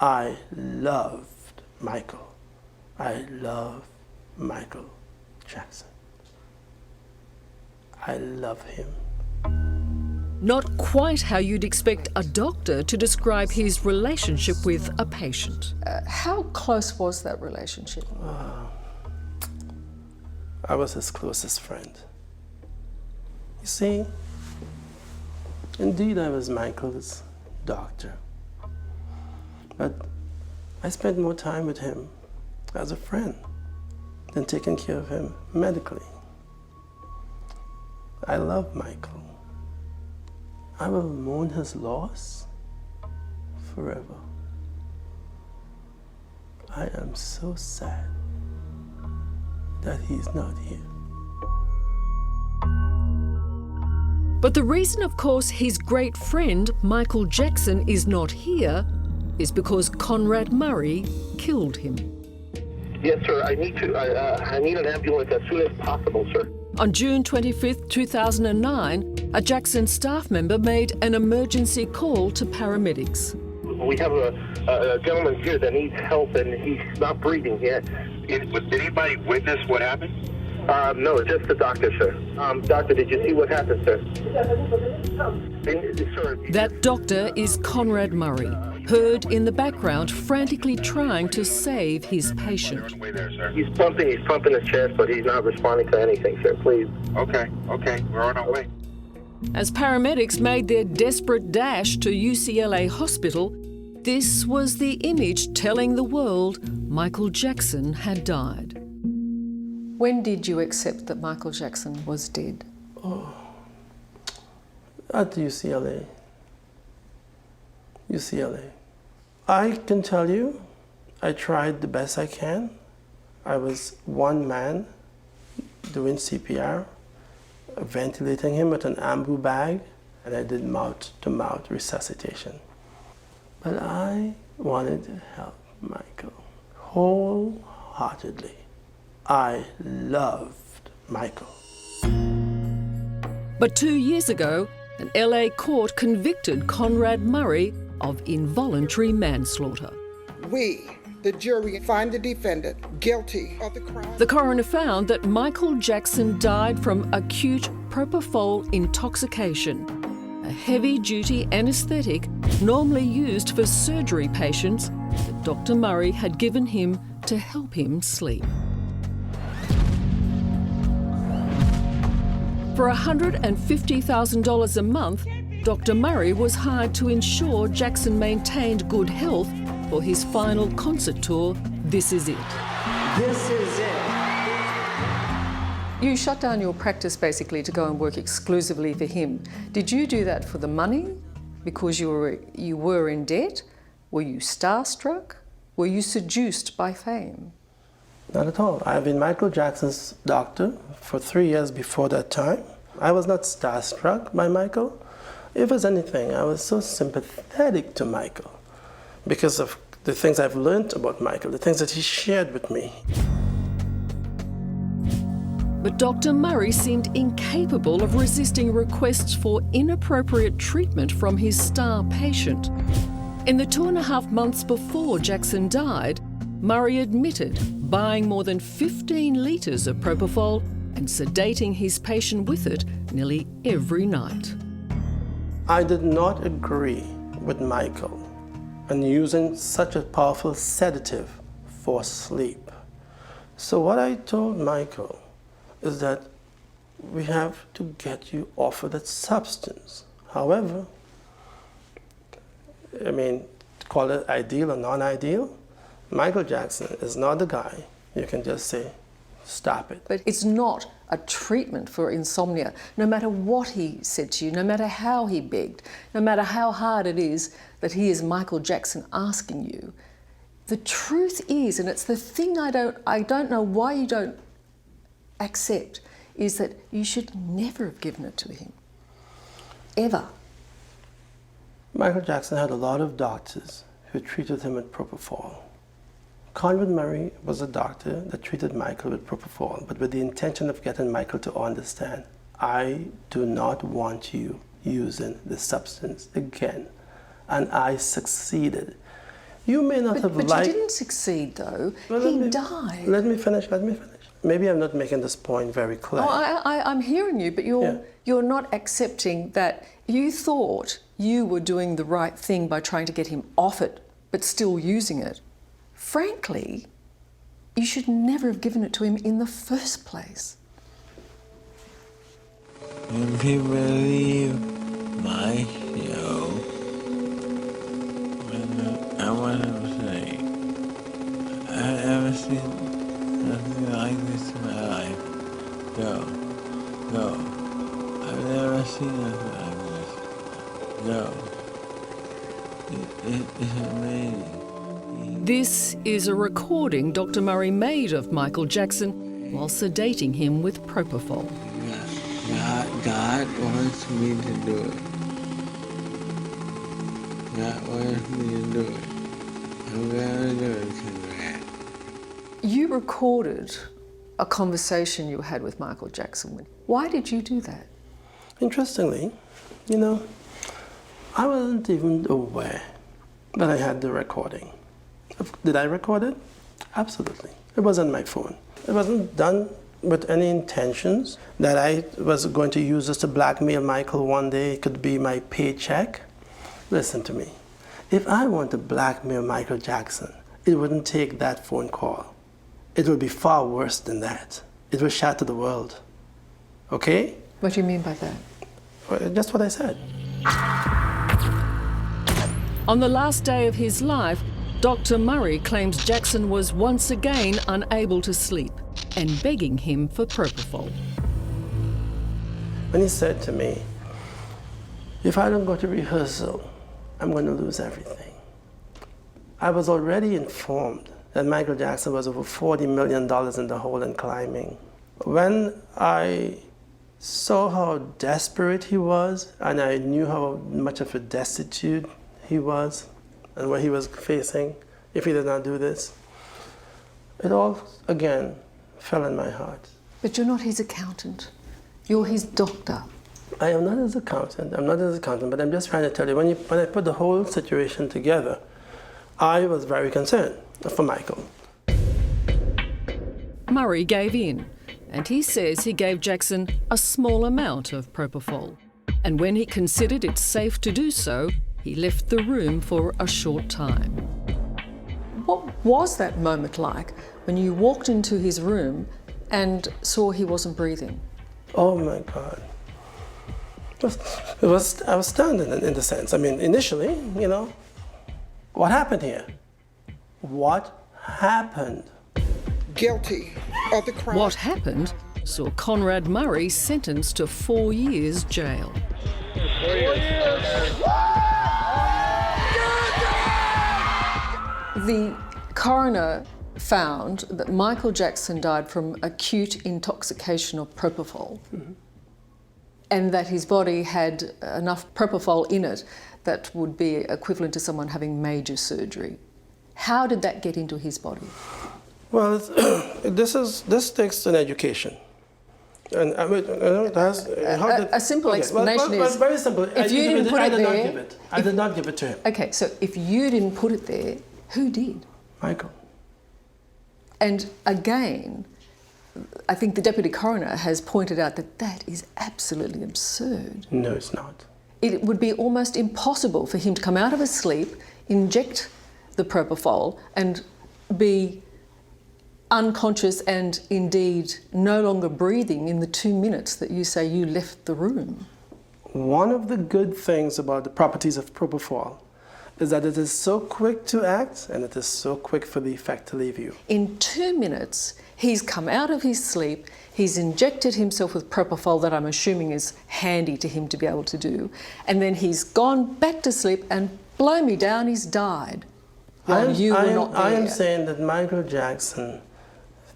I loved Michael. I love Michael Jackson. I love him. Not quite how you'd expect a doctor to describe his relationship with a patient. How close was that relationship? I was his closest friend. You see, indeed I was Michael's doctor. But I spent more time with him as a friend than taking care of him medically. I love Michael. I will mourn his loss forever. I am so sad that he's not here. But the reason, of course, his great friend Michael Jackson is not here is because Conrad Murray killed him. Yes, sir. I need an ambulance as soon as possible, sir. On June 25th, 2009, a Jackson staff member made an emergency call to paramedics. We have a gentleman here that needs help, and he's not breathing yet. Did anybody witness what happened? No, just the doctor, sir. Doctor, did you see what happened, sir? That doctor is Conrad Murray, heard in the background frantically trying to save his patient. He's pumping his chest, but he's not responding to anything, sir. Please. Okay, we're on our way. As paramedics made their desperate dash to UCLA Hospital, this was the image telling the world Michael Jackson had died. When did you accept that Michael Jackson was dead? At UCLA. I can tell you, I tried the best I can. I was one man doing CPR, ventilating him with an ambu bag, and I did mouth-to-mouth resuscitation. But I wanted to help Michael wholeheartedly. I loved Michael. But 2 years ago, an LA court convicted Conrad Murray of involuntary manslaughter. We, the jury, find the defendant guilty of the crime. The coroner found that Michael Jackson died from acute Propofol intoxication, a heavy-duty anesthetic normally used for surgery patients that Dr. Murray had given him to help him sleep. For $150,000 a month, Dr. Murray was hired to ensure Jackson maintained good health for his final concert tour, This Is It. This is it. You shut down your practice basically to go and work exclusively for him. Did you do that for the money? Because you were in debt? Were you starstruck? Were you seduced by fame? Not at all. I've been Michael Jackson's doctor for 3 years before that time. I was not starstruck by Michael. If it's anything, I was so sympathetic to Michael because of the things I've learned about Michael, the things that he shared with me. But Dr. Murray seemed incapable of resisting requests for inappropriate treatment from his star patient. In the 2.5 months before Jackson died, Murray admitted buying more than 15 litres of Propofol and sedating his patient with it nearly every night. I did not agree with Michael in using such a powerful sedative for sleep. So what I told Michael is that we have to get you off of that substance. However, call it ideal or non-ideal, Michael Jackson is not the guy you can just say, stop it. But it's not a treatment for insomnia. No matter what he said to you, no matter how he begged, no matter how hard it is that he is Michael Jackson asking you, the truth is, and it's the thing I don't know why you don't accept, is that you should never have given it to him. Ever. Michael Jackson had a lot of doctors who treated him with Propofol. Conrad Murray was a doctor that treated Michael with Propofol, but with the intention of getting Michael to understand, I do not want you using the substance again. And I succeeded. You may not have But liked... you didn't succeed, though. Well, He died. Let me finish. Maybe I'm not making this point very clear. Oh, I'm hearing you, but you're not accepting that you thought you were doing the right thing by trying to get him off it, but still using it. Frankly, you should never have given it to him in the first place. If you believe my show, I want to say, I've never seen nothing like this in my life. No. I've never seen nothing like this. No. It's amazing. This is a recording Dr. Murray made of Michael Jackson while sedating him with Propofol. God wants me to do it. God wants me to do it. I'm gonna do it, Conrad. You recorded a conversation you had with Michael Jackson. Why did you do that? Interestingly, I wasn't even aware that I had the recording. Did I record it? Absolutely. It was on my phone. It wasn't done with any intentions that I was going to use this to blackmail Michael one day. It could be my paycheck. Listen to me. If I want to blackmail Michael Jackson, it wouldn't take that phone call. It would be far worse than that. It would shatter the world. Okay? What do you mean by that? Well, just what I said. On the last day of his life, Dr. Murray claims Jackson was once again unable to sleep and begging him for Propofol. When he said to me, if I don't go to rehearsal, I'm going to lose everything. I was already informed that Michael Jackson was over $40 million in the hole and climbing. When I saw how desperate he was, and I knew how much of a destitute he was, and what he was facing if he did not do this, it all, again, fell in my heart. But you're not his accountant. You're his doctor. I am not his accountant. I'm not his accountant, but I'm just trying to tell you, when I put the whole situation together, I was very concerned for Michael. Murray gave in, and he says he gave Jackson a small amount of Propofol. And when he considered it safe to do so, he left the room for a short time. What was that moment like when you walked into his room and saw he wasn't breathing? Oh my God. I was stunned in the sense. I mean, initially, what happened here? What happened? Guilty of the crime. What happened saw Conrad Murray sentenced to 4 years jail. The coroner found that Michael Jackson died from acute intoxication of Propofol, and that his body had enough Propofol in it that would be equivalent to someone having major surgery. How did that get into his body? Well, this takes an education. And I mean, it has, a simple explanation is... very simple. If you didn't put it there... I did not give it to him. Okay, so if you didn't put it there, who did? Michael. And again, I think the Deputy Coroner has pointed out that that is absolutely absurd. No, it's not. It would be almost impossible for him to come out of his sleep, inject the Propofol and be unconscious and indeed no longer breathing in the 2 minutes that you say you left the room. One of the good things about the properties of Propofol is that it is so quick to act and it is so quick for the effect to leave you. In 2 minutes, he's come out of his sleep, he's injected himself with Propofol that I'm assuming is handy to him to be able to do, and then he's gone back to sleep and blow me down, he's died. While you were not there. I am saying that Michael Jackson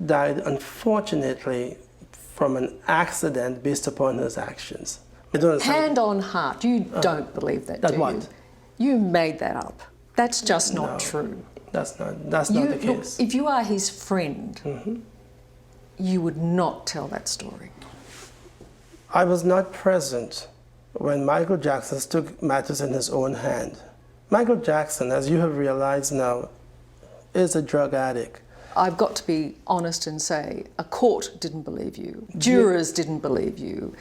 died, unfortunately, from an accident based upon his actions. Hand on heart, you don't believe that, do you? What? You made that up. That's just not true. That's not the case. Look, if you are his friend, you would not tell that story. I was not present when Michael Jackson took matters in his own hand Michael Jackson, as you have realized now, is a drug addict. I've got to be honest and say a court didn't believe you. Jurors didn't believe you.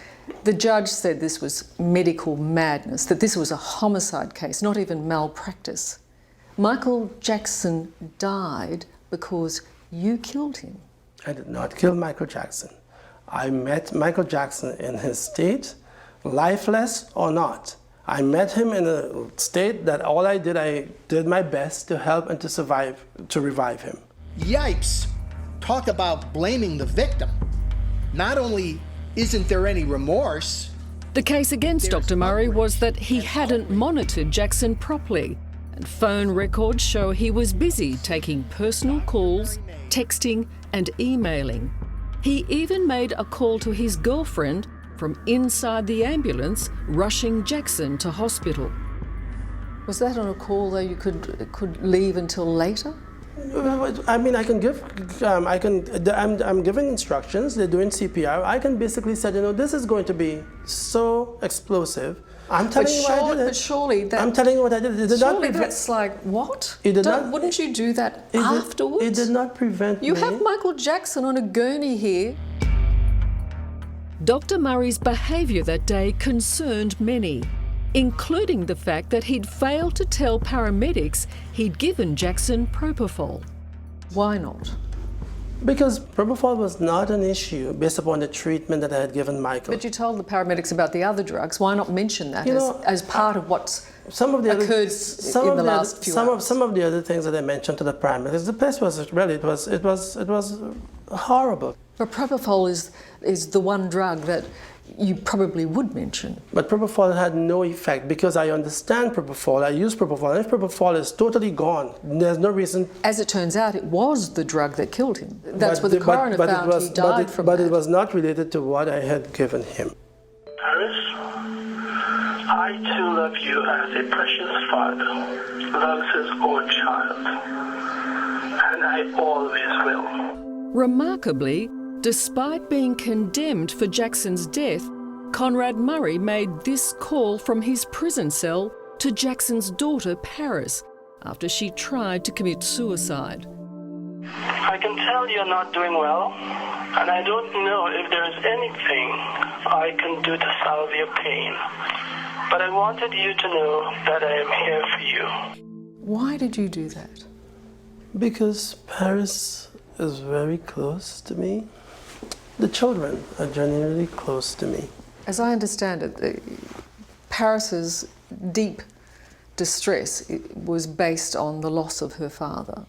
The judge said this was medical madness, that this was a homicide case, not even malpractice. Michael Jackson died because you killed him. I did not kill Michael Jackson. I met Michael Jackson in his state, lifeless or not. I met him in a state that I did my best to help and to survive, to revive him. Yipes! Talk about blaming the victim. Not only isn't there any remorse, The case against Dr. Murray was that he hadn't monitored Jackson properly, and phone records show he was busy taking personal calls, texting and emailing. He even made a call to his girlfriend from inside the ambulance, rushing Jackson to hospital. Was that on a call though you could leave until later? I mean, I can give, I'm giving instructions, they're doing CPR. I can basically say, this is going to be so explosive. I'm telling you what I did. But surely that... I'm telling you what I did. It did not surely that's like, what? It did not, wouldn't you do that afterwards? It did not prevent You me. have Michael Jackson on a gurney here. Dr. Murray's behaviour that day concerned many, including the fact that he'd failed to tell paramedics he'd given Jackson Propofol. Why not? Because Propofol was not an issue based upon the treatment that I had given Michael. But you told the paramedics about the other drugs. Why not mention that as part of what's occurred in the last few hours? Some of the other things that I mentioned to the paramedics, the place was really, it was horrible. But Propofol is the one drug that you probably would mention. But Propofol had no effect because I understand Propofol, I use Propofol, and if Propofol is totally gone, there's no reason... As it turns out, it was the drug that killed him. That's what the coroner found. He died from that. But it was not related to what I had given him. Paris, I too love you as a precious father loves his own child, and I always will. Remarkably, despite being condemned for Jackson's death, Conrad Murray made this call from his prison cell to Jackson's daughter, Paris, after she tried to commit suicide. I can tell you're not doing well, and I don't know if there is anything I can do to solve your pain. But I wanted you to know that I am here for you. Why did you do that? Because Paris is very close to me. The children are genuinely close to me. As I understand it, Paris's deep distress was based on the loss of her father.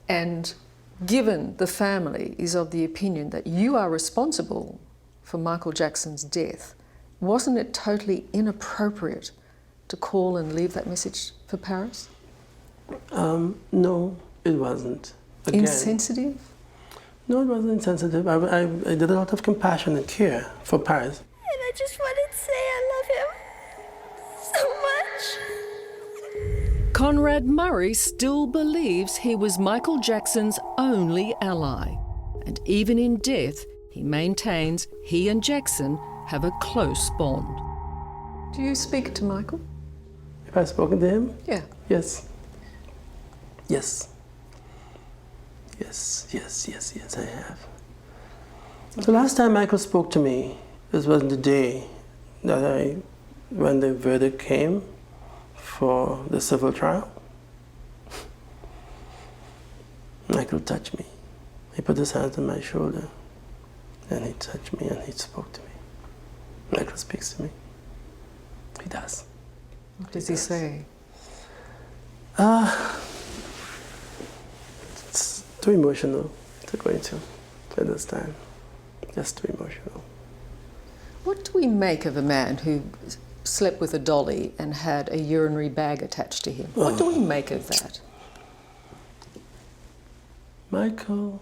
And given the family is of the opinion that you are responsible for Michael Jackson's death, wasn't it totally inappropriate to call and leave that message for Paris? No, it wasn't. Again, insensitive? No, it wasn't insensitive. I did a lot of compassion and care for Paris. And I just wanted to say I love him so much. Conrad Murray still believes he was Michael Jackson's only ally. And even in death, he maintains he and Jackson have a close bond. Do you speak to Michael? Have I spoken to him? Yeah. Yes. Yes. Yes, I have. The last time Michael spoke to me, this was the day that when the verdict came for the civil trial. Michael touched me. He put his hands on my shoulder, and he touched me and he spoke to me. Michael speaks to me. He does. What does he say? It's too emotional to go into at this time. Just too emotional. What do we make of a man who slept with a dolly and had a urinary bag attached to him? What do we make of that? Michael.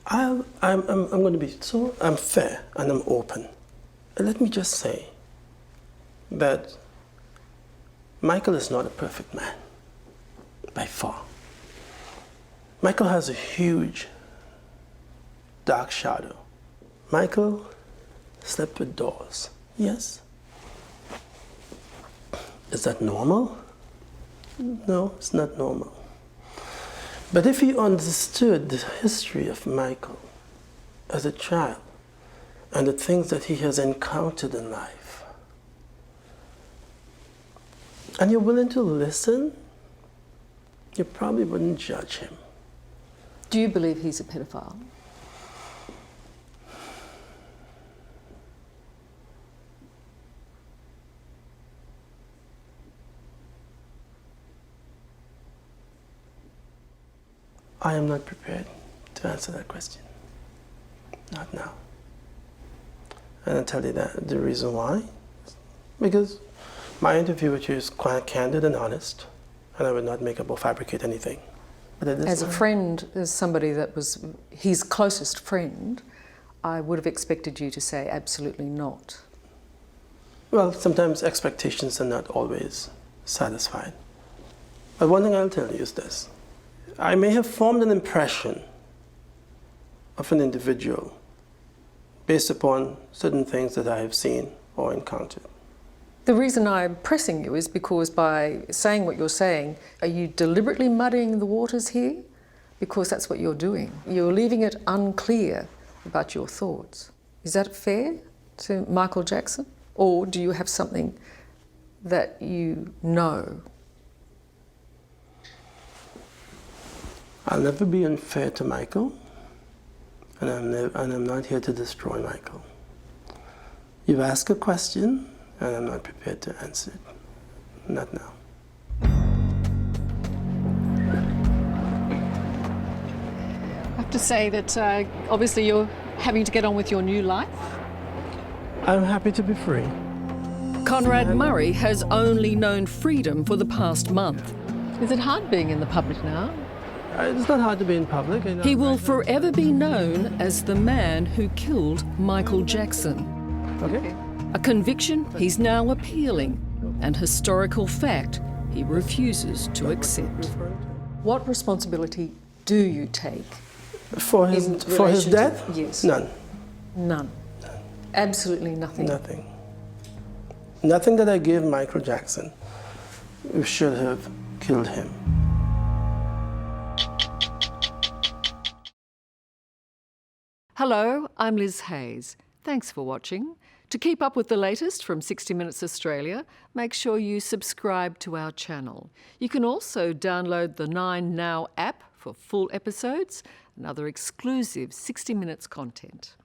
I'm going to be I'm fair and I'm open. And let me just say that Michael is not a perfect man, by far. Michael has a huge dark shadow. Michael slept with doors. Yes. Is that normal? No, it's not normal. But if you understood the history of Michael as a child and the things that he has encountered in life, and you're willing to listen, you probably wouldn't judge him. Do you believe he's a pedophile? I am not prepared to answer that question. Not now. And I'll tell you that the reason why, because my interview with you is quite candid and honest, and I would not make up or fabricate anything. But as a friend, as somebody that was his closest friend, I would have expected you to say absolutely not. Well, sometimes expectations are not always satisfied. But one thing I'll tell you is this. I may have formed an impression of an individual based upon certain things that I have seen or encountered. The reason I'm pressing you is because by saying what you're saying, are you deliberately muddying the waters here? Because that's what you're doing. You're leaving it unclear about your thoughts. Is that fair to Michael Jackson? Or do you have something that you know? I'll never be unfair to Michael, and I'm not here to destroy Michael. You've asked a question, and I'm not prepared to answer it. Not now. I have to say that obviously you're having to get on with your new life. I'm happy to be free. Conrad Murray has only known freedom for the past month. Is it hard being in the public now? It's not hard to be in public. He will forever be known as the man who killed Michael Jackson. Okay. A conviction he's now appealing, an historical fact he refuses to accept. What responsibility do you take For his death? Yes. None. None. Absolutely nothing. Nothing. Nothing that I gave Michael Jackson should have killed him. Hello, I'm Liz Hayes. Thanks for watching. To keep up with the latest from 60 Minutes Australia, make sure you subscribe to our channel. You can also download the 9Now app for full episodes and other exclusive 60 Minutes content.